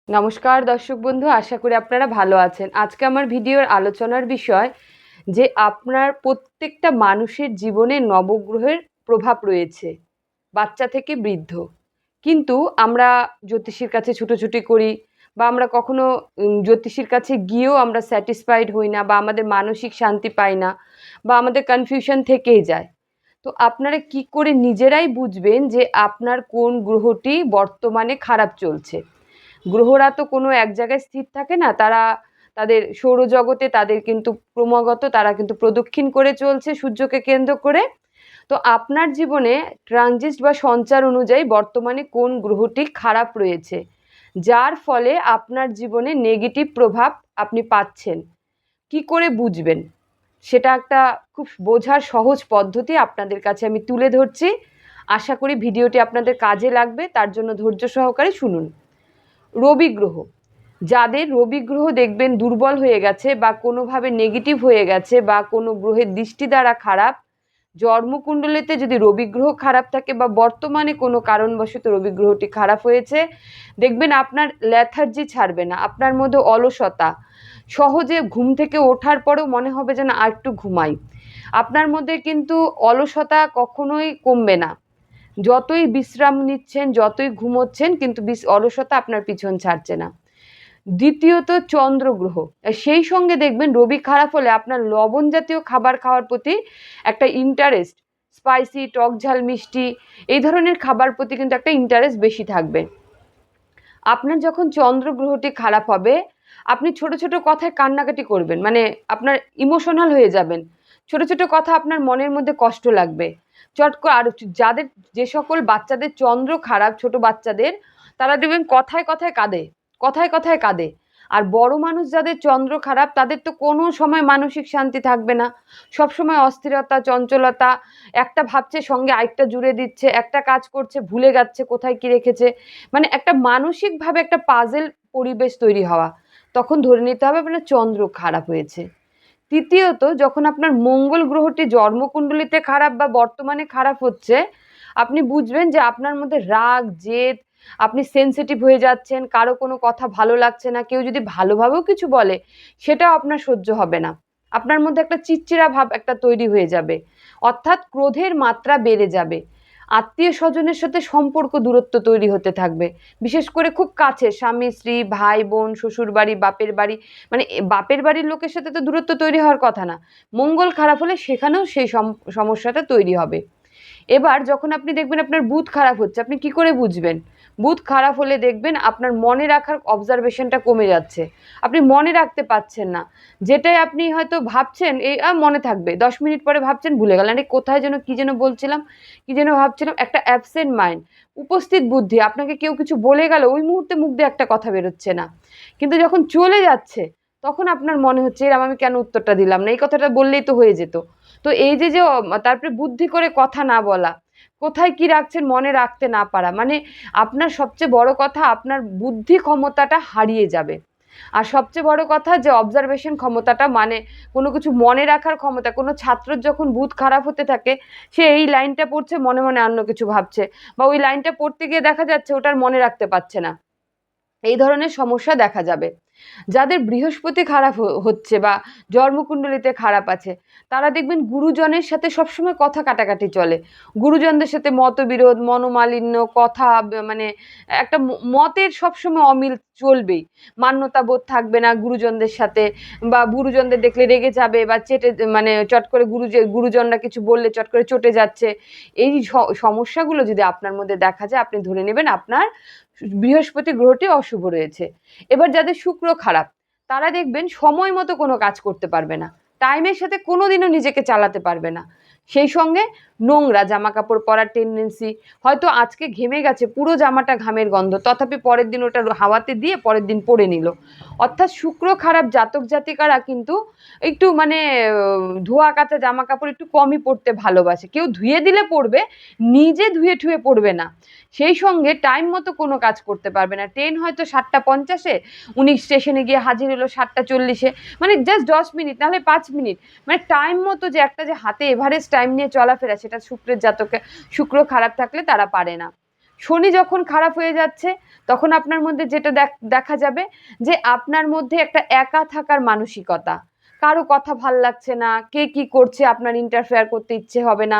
নমস্কার দর্শক বন্ধু, আশা করি আপনারা ভালো আছেন। আজকে আমার ভিডিওর আলোচনার বিষয় যে আপনার প্রত্যেকটা মানুষের জীবনে নবগ্রহের প্রভাব রয়েছে, বাচ্চা থেকে বৃদ্ধ। কিন্তু আমরা জ্যোতিষীর কাছে ছুটোছুটি করি, বা আমরা কখনো জ্যোতিষীর কাছে গিয়েও আমরা স্যাটিসফাইড হই না, বা আমাদের মানসিক শান্তি পাই না, বা আমাদের কনফিউশন থেকেই যায়। তো আপনারা কি করে নিজেরাই বুঝবেন যে আপনার কোন গ্রহটি বর্তমানে খারাপ চলছে? গ্রহরা তো কোনো এক জায়গায় স্থির থাকে না, তারা তাদের সৌরজগতে তাদের কিন্তু ক্রমাগত তারা কিন্তু প্রদক্ষিণ করে চলছে সূর্যকে কেন্দ্র করে। তো আপনার জীবনে ট্রানজিট বা সঞ্চার অনুযায়ী বর্তমানে কোন গ্রহটি খারাপ রয়েছে, যার ফলে আপনার জীবনে নেগেটিভ প্রভাব আপনি পাচ্ছেন, কি করে বুঝবেন? সেটা একটা খুব বোঝার সহজ পদ্ধতি আপনাদের কাছে আমি তুলে ধরছি। আশা করি ভিডিওটি আপনাদের কাজে লাগবে, তার জন্য ধৈর্য সহকারে শুনুন। রবি গ্রহ, যাদের রবি গ্রহ দেখবেন দুর্বল হয়ে গেছে বা কোনোভাবে নেগেটিভ হয়ে গেছে বা কোনো গ্রহের দৃষ্টি দ্বারা খারাপ, জন্মকুণ্ডলিতে যদি রবি গ্রহ খারাপ থাকে বা বর্তমানে কোনো কারণবশত রবি গ্রহটি খারাপ হয়েছে, দেখবেন আপনার ল্যাথার্জি ছাড়বে না, আপনার মধ্যে অলসতা, সহজে ঘুম থেকে ওঠার পরেও মনে হবে যেন আর একটু ঘুমাই। আপনার মধ্যে কিন্তু অলসতা কখনোই কমবে না, যতই বিশ্রাম নিচ্ছেন, যতই ঘুমোচ্ছেন, কিন্তু অলসতা আপনার পিছন ছাড়ছে না। দ্বিতীয়ত চন্দ্রগ্রহ, সেই সঙ্গে দেখবেন রবি খারাপ হলে আপনার লবণ জাতীয় খাবার খাওয়ার প্রতি একটা ইন্টারেস্ট, স্পাইসি, টক ঝাল মিষ্টি এই ধরনের খাবার প্রতি কিন্তু একটা ইন্টারেস্ট বেশি থাকবে। আপনার যখন চন্দ্রগ্রহটি খারাপ হবে, আপনি ছোট ছোট কথায় কান্নাকাটি করবেন, মানে আপনার ইমোশনাল হয়ে যাবেন। ছোট ছোট কথা আপনার মনের মধ্যে কষ্ট লাগবে চট করে। আর যাদের, যে সকল বাচ্চাদের চন্দ্র খারাপ, ছোট বাচ্চাদের, তারা দেখবেন কথায় কথায় কাঁদে, কথায় কথায় কাঁদে। আর বড় মানুষ যাদের চন্দ্র খারাপ, তাদের তো কোনো সময় মানসিক শান্তি থাকবে না, সবসময় অস্থিরতা, চঞ্চলতা, একটা ভাবছে সঙ্গে আরেকটা জুড়ে দিচ্ছে, একটা কাজ করছে ভুলে যাচ্ছে কোথায় কি রেখেছে, মানে একটা মানসিকভাবে একটা পাজেল পরিবেশ তৈরি হওয়া। তখন ধরে নিতে হবে আপনার চন্দ্র খারাপ হয়েছে। তৃতীয়ত, যখন আপনার মঙ্গল গ্রহটি জন্মকুণ্ডলিতে খারাপ বা বর্তমানে খারাপ হচ্ছে, আপনি বুঝবেন যে আপনার মধ্যে রাগ, জেদ, আপনি সেনসিটিভ হয়ে যাচ্ছেন, কারো কোনো কথা ভালো লাগছে না, কেউ যদি ভালোভাবেও কিছু বলে সেটাও আপনার সহ্য হবে না, আপনার মধ্যে একটা চিড়চিড়া ভাব একটা তৈরি হয়ে যাবে, অর্থাৎ ক্রোধের মাত্রা বেড়ে যাবে। আত্মীয় স্বজনের সাথে সম্পর্ক দূরত্ব তৈরি হতে থাকবে, বিশেষ করে খুব কাছে স্বামী স্ত্রী, ভাই বোন, শ্বশুর বাড়ি, বাপের বাড়ি, মানে বাপের বাড়ির লোকের সাথে তো দূরত্ব তৈরি হওয়ার কথা না, মঙ্গল খারাপ হলে সেখানেও সেই সমস্যাটা তৈরি হবে। এবার যখন আপনি দেখবেন আপনার বুধ খারাপ হচ্ছে, আপনি কি করে বুঝবেন? বুধ খারাপ হলে দেখবেন আপনার মনে রাখার অবজারভেশনটা কমে যাচ্ছে, আপনি মনে রাখতে পারছেন না, যেটাই আপনি হয়তো ভাবছেন এই মনে থাকবে, 10 মিনিট পরে ভাবছেন ভুলে গেলেন, এই কোথায় যেন কি যেন বলছিলাম, কি যেন ভাবছিলাম, একটা অ্যাবসেন্ট মাইন্ড। উপস্থিত বুদ্ধি, আপনাকে কেউ কিছু বলে গেল, ওই মুহূর্তে মুখ দিয়ে একটা কথা বেরোচ্ছে না, কিন্তু যখন চলে যাচ্ছে তখন আপনার মনে হচ্ছে এরম আমি কেন উত্তরটা দিলাম না, এই কথাটা বললেই তো হয়ে যেত। তো এই যে যে তারপরে বুদ্ধি করে কথা না বলা, কোথায় কি রাখছেন মনে রাখতে না পারা, মানে আপনার সবচেয়ে বড় কথা আপনার বুদ্ধি ক্ষমতাটা হারিয়ে যাবে। আর সবচেয়ে বড় কথা যে অবজারভেশন ক্ষমতাটা, মানে কোনো কিছু মনে রাখার ক্ষমতা, কোনো ছাত্রর যখন বুধ খারাপ হতে থাকে, সে এই লাইনটা পড়ছে মনে মনে অন্য কিছু ভাবছে, বা ওই লাইনটা পড়তে গিয়ে দেখা যাচ্ছে ওটার মনে রাখতে পারছে না, এই ধরনের সমস্যা দেখা যাবে। যাদের বৃহস্পতি খারাপ হচ্ছে বা জন্মকুণ্ডলিতে খারাপ আছে, তারা দেখবেন গুরুজনের সাথে সবসময় কথা কাটাকাটি চলে, গুরুজনদের সাথে মতবিরোধ, মনোমালিন্য, কথা মানে একটা মতের সবসময় অমিল চলবেই, মান্যতা বোধ থাকবে না গুরুজনদের সাথে, বা গুরুজনদের দেখলে রেগে যাবে বা চেটে, মানে চট করে গুরুজনরা কিছু বললে চট করে চটে যাচ্ছে। এই সমস্যাগুলো যদি আপনার মধ্যে দেখা যায়, আপনি ধরে নেবেন আপনার বৃহস্পতি গ্রহটি অশুভ রয়েছে। এবার যাদের শুক্র খারাপ, তারা দেখবেন সময় মতো কোনো কাজ করতে পারবে না, টাইমের সাথে কোনোদিনও নিজেকে চালাতে পারবে না। সেই সঙ্গে নোংরা জামা কাপড় পরার টেন্ডেন্সি, হয়তো আজকে ঘেমে গেছে, পুরো জামাটা ঘামের গন্ধ, তথাপি পরের দিন ওটা হাওয়াতে দিয়ে পরের দিন পরে নিল। অর্থাৎ শুক্র খারাপ জাতক জাতিকারা কিন্তু একটু মানে ধোয়া কাচা জামা কাপড় একটু কমই পরতে ভালোবাসে, কেউ ধুয়ে দিলে পরবে, নিজে ধুয়ে ঠুয়ে পরবে না। সেই সঙ্গে টাইম মতো কোনো কাজ করতে পারবে না, ট্রেন হয়তো 7:50, উনি স্টেশনে গিয়ে হাজির হলো 7:40, মানে জাস্ট 10 মিনিট, নাহলে 5 মিনিট, মানে টাইম মতো যে একটা যে হাতে এভারেজ টাইম নিয়ে চলাফেরা, সেটা শুক্রের জাতকে, শুক্র খারাপ থাকলে তারা পারে না। শনি যখন খারাপ হয়ে যাচ্ছে তখন আপনার মধ্যে যেটা দেখা যাবে যে আপনার মধ্যে একটা একা থাকার মানসিকতা, কারো কথা ভাল লাগছে না, কে কি করছে আপনার ইন্টারফেয়ার করতে ইচ্ছে হবে না,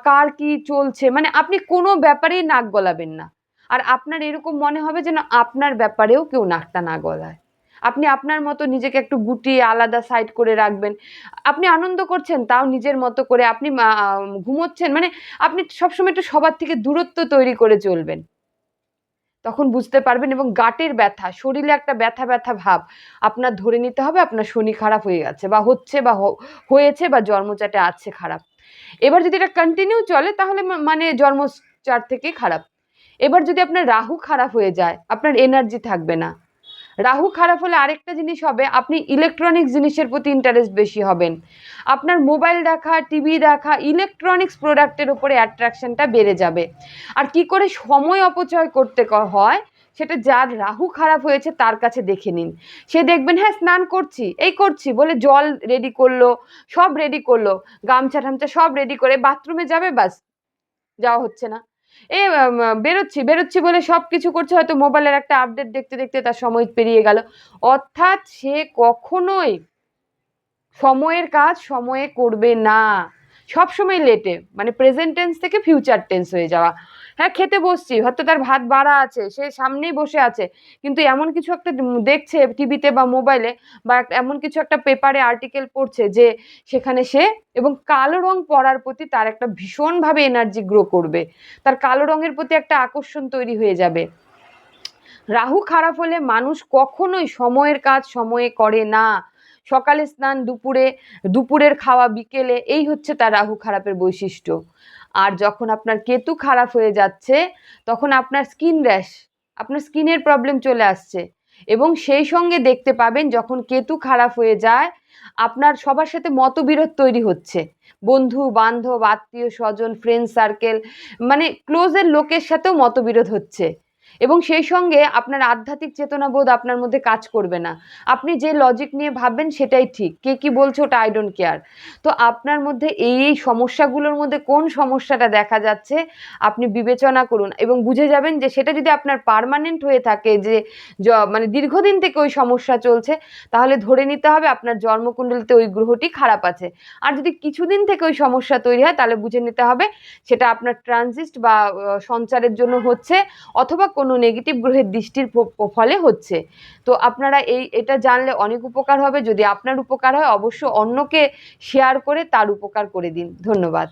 কার কি চলছে, মানে আপনি কোনো ব্যাপারেই নাক গলাবেন না। আর আপনার এরকম মনে হবে যেন আপনার ব্যাপারেও কেউ নাকটা না গলায়। আপনি আপনার মতো নিজেকে একটু গুটিয়ে আলাদা সাইড করে রাখবেন। আপনি আনন্দ করছেন তাও নিজের মতো করে, আপনি ঘুমোচ্ছেন, মানে আপনি সবসময় একটু সবার থেকে দূরত্ব তৈরি করে চলবেন। তখন বুঝতে পারবেন। এবং গাঁটের ব্যথা, শরীরে একটা ব্যথা ব্যথা ভাব, আপনার ধরে নিতে হবে আপনার শনি খারাপ হয়ে গেছে বা হচ্ছে বা হয়েছে বা জন্মচাটে আছে খারাপ। এবার যদি এটা কন্টিনিউ চলে তাহলে মানে জন্মচাট থেকে খারাপ। এবার যদি আপনার রাহু খারাপ হয়ে যায়, আপনার এনার্জি থাকবে না। রাহু খারাপ হলে আরেকটা জিনিস হবে, আপনি ইলেকট্রনিক্স জিনিসের প্রতি ইন্টারেস্ট বেশি হবেন। আপনার মোবাইল দেখা, টিভি দেখা, ইলেকট্রনিক্স প্রোডাক্টের উপরে অ্যাট্রাকশনটা বেড়ে যাবে। আর কি করে সময় অপচয় করতে হয় সেটা যার রাহু খারাপ হয়েছে তার কাছে দেখে নিন। সে দেখবেন হ্যাঁ স্নান করছি, এই করছি বলে জল রেডি করলো, সব রেডি করলো, গামছা ঠামছা সব রেডি করে বাথরুমে যাবে, বাস যাওয়া হচ্ছে না। এ বেরোচ্ছি বেরোচ্ছি বলে সব কিছু করছে, হয়তো মোবাইলের একটা আপডেট দেখতে দেখতে তার সময় পেরিয়ে গেল। অর্থাৎ সে কখনোই সময়ের কাজ সময়ে করবে না, সবসময় লেটে, মানে প্রেজেন্ট টেন্স থেকে ফিউচার টেন্স হয়ে যাওয়া। হ্যাঁ খেতে বসছি, হয়তো তার ভাত বাড়া আছে, সে সামনেই বসে আছে, কিন্তু এমন কিছু একটা দেখছে টিভিতে বা মোবাইলে, বা এমন কিছু একটা পেপারে আর্টিকেল পড়ছে যে সেখানে সে, এবং কালো রং পরার প্রতি তার একটা ভীষণভাবে এনার্জি গ্রো করবে, তার কালো রঙের প্রতি একটা আকর্ষণ তৈরি হয়ে যাবে। রাহু খারাপ হলে মানুষ কখনোই সময়ের কাজ সময়ে করে না। সকালে স্নান, দুপুরের খাওয়া বিকেলে, এই হচ্ছে তার রাহু খারাপের বৈশিষ্ট্য। আর যখন আপনার কেতু খারাপ হয়ে যাচ্ছে তখন আপনার স্কিন র্যাশ, আপনার স্কিনের প্রবলেম চলে আসছে। এবং সেই সঙ্গে দেখতে পাবেন যখন কেতু খারাপ হয়ে যায় আপনার সবার সাথে মতবিরোধ তৈরি হচ্ছে, বন্ধু বান্ধব আত্মীয় স্বজন ফ্রেন্ড সার্কেল, মানে ক্লোজের লোকের সাথেও মতবিরোধ হচ্ছে। এবং সেই সঙ্গে আপনার আধ্যাত্মিক চেতনাবোধ আপনার মধ্যে কাজ করবে না। আপনি যে লজিক নিয়ে ভাববেন সেটাই ঠিক, কে কি বলছে ওটা আই ডোন্ট কেয়ার। তো আপনার মধ্যে এই সমস্যাগুলোর মধ্যে কোন সমস্যাটা দেখা যাচ্ছে আপনি বিবেচনা করুন এবং বুঝে যাবেন যে সেটা যদি আপনার পার্মানেন্ট হয়ে থাকে, যে মানে দীর্ঘদিন থেকে ওই সমস্যা চলছে, তাহলে ধরে নিতে হবে আপনার জন্মকুণ্ডলিতে ওই গ্রহটি খারাপ আছে। আর যদি কিছুদিন থেকে ওই সমস্যা তৈরি হয় তাহলে বুঝে নিতে হবে সেটা আপনার ট্রানজিট বা সঞ্চারের জন্য হচ্ছে, অথবা কোনো নেগেটিভ গ্রহের দৃষ্টির ফলে হচ্ছে। তো আপনারা এটা জানলে অনেক উপকার হবে। যদি আপনার উপকার হয় অবশ্যই অন্যকে শেয়ার করে তার উপকার করে দিন। ধন্যবাদ।